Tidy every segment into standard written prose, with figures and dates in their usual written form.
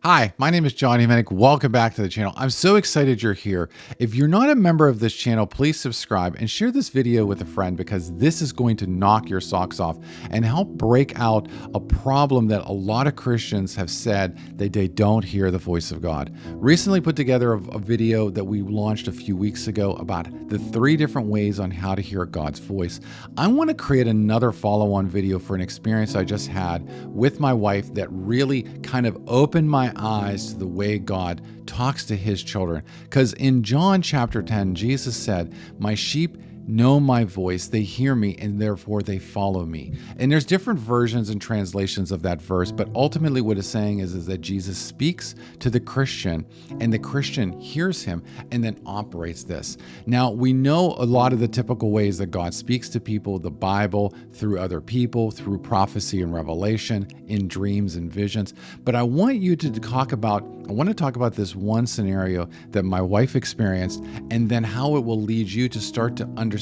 Hi, my name is John Hemenick. Welcome back to the channel. I'm so excited you're here. If you're not a member of this channel, please subscribe and share this video with a friend because this is going to knock your socks off and help break out a problem that a lot of Christians have said that they don't hear the voice of God. Recently put together a video that we launched a few weeks ago about the 3 different ways on how to hear God's voice. I want to create another follow-on video for an experience I just had with my wife that really kind of opened my eyes to the way God talks to his children. Because in John chapter 10, Jesus said, "My sheep know my voice, they hear me, and therefore they follow me." And there's different versions and translations of that verse, but ultimately what it's saying is that Jesus speaks to the Christian, and the Christian hears him and then operates this. Now, we know a lot of the typical ways that God speaks to people, the Bible, through other people, through prophecy and revelation, in dreams and visions. But I want to talk about this one scenario that my wife experienced, and then how it will lead you to start to understand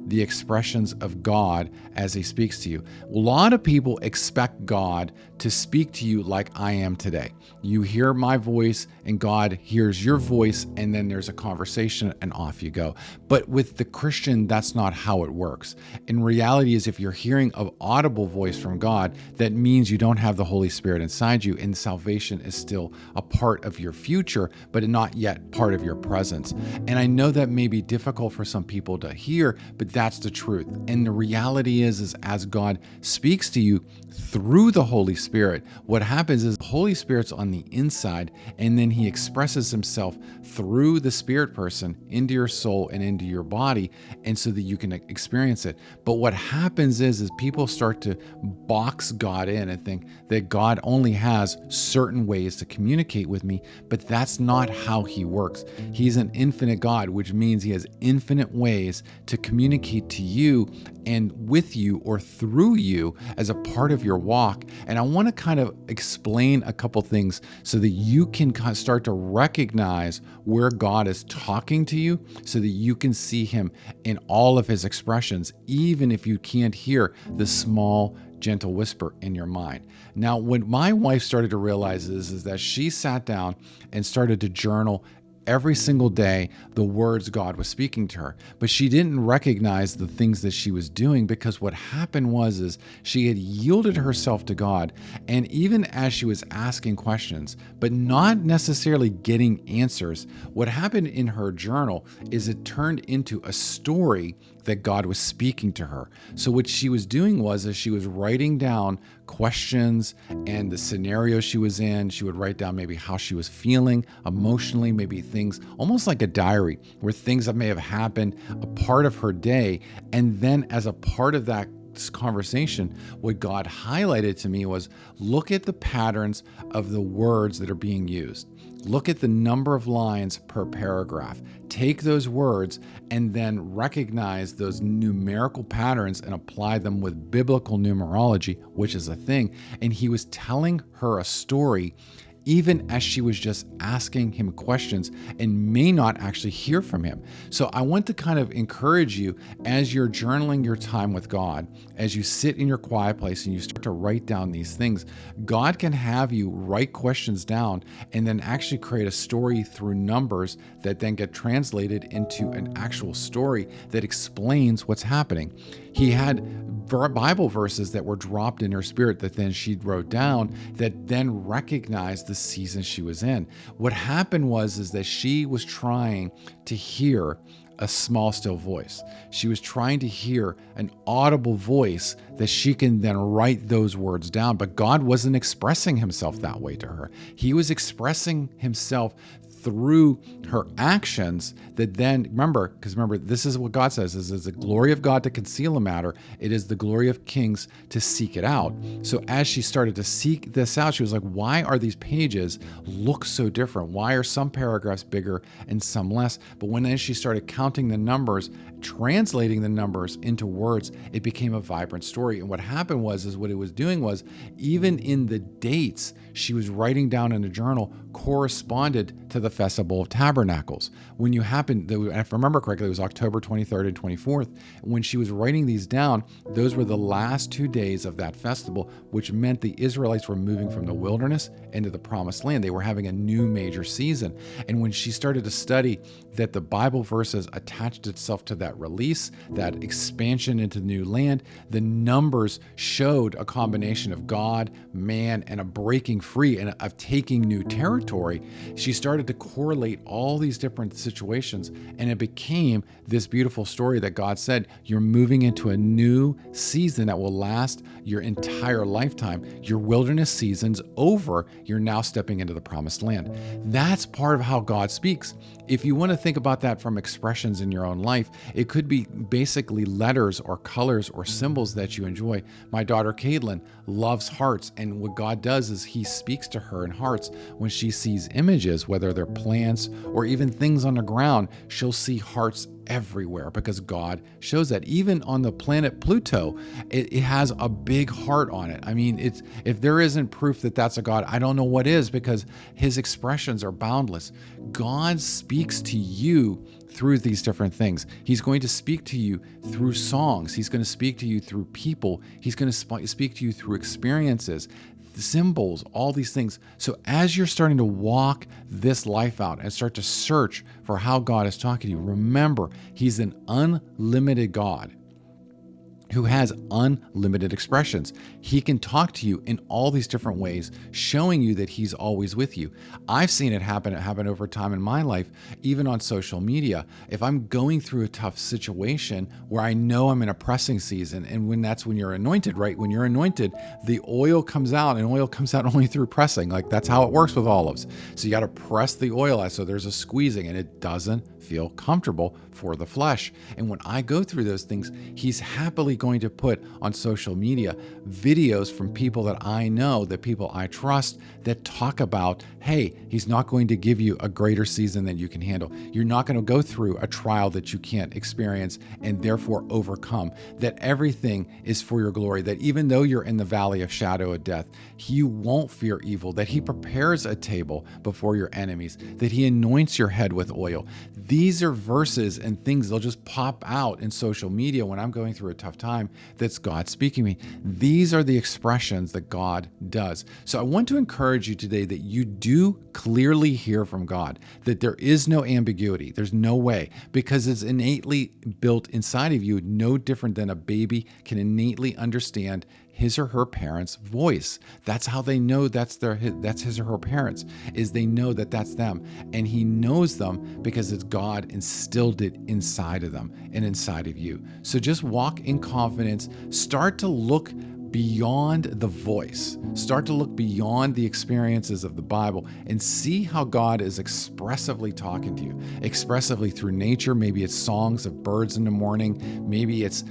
the expressions of God as he speaks to you. A lot of people expect God to speak to you like I am today. You hear my voice and God hears your voice, and then there's a conversation and off you go. But with the Christian, that's not how it works. In reality is if you're hearing an audible voice from God, that means you don't have the Holy Spirit inside you, and salvation is still a part of your future, but not yet part of your presence. And I know that may be difficult for some people to hear, but that's the truth. And the reality is as God speaks to you through the Holy Spirit, what happens is the Holy Spirit's on the inside, and then he expresses himself through the spirit person into your soul and into your body, and so that you can experience it. But what happens is people start to box God in and think that God only has certain ways to communicate with me, but that's not how he works. He's an infinite God, which means he has infinite ways to communicate to you and with you or through you as a part of your walk. And I want to kind of explain a couple things so that you can start to recognize where God is talking to you, so that you can see him in all of his expressions, even if you can't hear the small gentle whisper in your mind. Now, what my wife started to realize is that she sat down and started to journal every single day the words God was speaking to her. But she didn't recognize the things that she was doing, because what happened was she had yielded herself to God. And even as she was asking questions, but not necessarily getting answers, what happened in her journal is it turned into a story that God was speaking to her. So what she was doing was she was writing down questions and the scenario she was in. She would write down maybe how she was feeling emotionally, maybe things almost like a diary where things that may have happened, a part of her day. And then as a part of that conversation, what God highlighted to me was, look at the patterns of the words that are being used. Look at the number of lines per paragraph. Take those words and then recognize those numerical patterns and apply them with biblical numerology, which is a thing. And he was telling her a story even as she was just asking him questions and may not actually hear from him. So I want to kind of encourage you as you're journaling your time with God, as you sit in your quiet place and you start to write down these things, God can have you write questions down and then actually create a story through numbers that then get translated into an actual story that explains what's happening. He had Bible verses that were dropped in her spirit that then she wrote down that then recognized the season she was in. What happened was that she was trying to hear a small, still voice. She was trying to hear an audible voice that she can then write those words down. But God wasn't expressing himself that way to her. He was expressing himself through her actions that then, remember, this is what God says, is the glory of God to conceal a matter. It is the glory of kings to seek it out. So as she started to seek this out, she was like, why are these pages look so different? Why are some paragraphs bigger and some less? But as she started counting the numbers translating the numbers into words, it became a vibrant story. And what happened is what it was doing was, even in the dates she was writing down in a journal corresponded to the Festival of Tabernacles. When you happened, if I remember correctly, it was October 23rd and 24th. When she was writing these down, those were the last 2 days of that festival, which meant the Israelites were moving from the wilderness into the promised land. They were having a new major season. And when she started to study that the Bible verses attached itself to that release, that expansion into the new land, the numbers showed a combination of God, man, and a breaking free and of taking new territory. She started to correlate all these different situations, and it became this beautiful story that God said, you're moving into a new season that will last your entire lifetime. Your wilderness season's over. You're now stepping into the promised land. That's part of how God speaks. If you want to think about that from expressions in your own life, it could be basically letters or colors or symbols that you enjoy. My daughter Caitlin loves hearts, and what God does is he speaks to her in hearts. When she sees images, whether they're plants or even things on the ground, she'll see hearts everywhere because God shows that. Even on the planet Pluto, it has a big heart on it. I mean, if there isn't proof that that's a God, I don't know what is, because his expressions are boundless. God speaks to you through these different things. He's going to speak to you through songs. He's going to speak to you through people. He's going to speak to you through experiences, symbols, all these things. So as you're starting to walk this life out and start to search for how God is talking to you, remember, he's an unlimited God who has unlimited expressions. He can talk to you in all these different ways, showing you that he's always with you. I've seen it happen over time in my life, even on social media. If I'm going through a tough situation where I know I'm in a pressing season, and that's when you're anointed, right? When you're anointed, the oil comes out, and oil comes out only through pressing. Like, that's how it works with olives. So you got to press the oil out, so there's a squeezing, and it doesn't feel comfortable for the flesh. And when I go through those things, he's happily going to put on social media videos from people that I know, that people I trust, that talk about, hey, he's not going to give you a greater season than you can handle. You're not going to go through a trial that you can't experience and therefore overcome. That everything is for your glory. That even though you're in the valley of shadow of death, you won't fear evil. That he prepares a table before your enemies. That he anoints your head with oil. These are verses and things, they'll just pop out in social media when I'm going through a tough time. That's God speaking to me. These are the expressions that God does. So I want to encourage you today that you do clearly hear from God, that there is no ambiguity. There's no way, because it's innately built inside of you, no different than a baby can innately understand his or her parents' voice. That's how they know that's his or her parents, is they know that that's them. And he knows them because it's God instilled it inside of them and inside of you. So just walk in confidence. Start to look beyond the voice. Start to look beyond the experiences of the Bible and see how God is expressively talking to you, expressively through nature. Maybe it's songs of birds in the morning. Maybe it's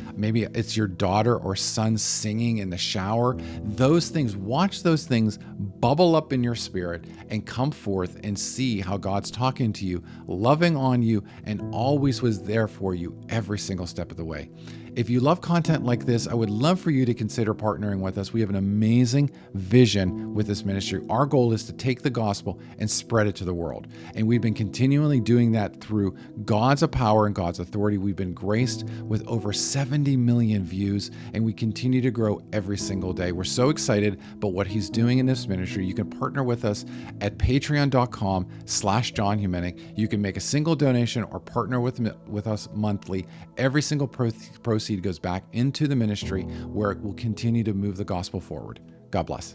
your daughter or son singing in the shower. Those things, watch those things bubble up in your spirit and come forth and see how God's talking to you, loving on you, and always was there for you every single step of the way. If you love content like this, I would love for you to consider partnering with us. We have an amazing vision with this ministry. Our goal is to take the gospel and spread it to the world. And we've been continually doing that through God's power and God's authority. We've been graced with over 70 million views, and we continue to grow every single day. We're so excited about what he's doing in this ministry. You can partner with us at patreon.com/John Humenick. You can make a single donation or partner with us monthly. Every single proceed goes back into the ministry, where it will continue to move the gospel forward. God bless.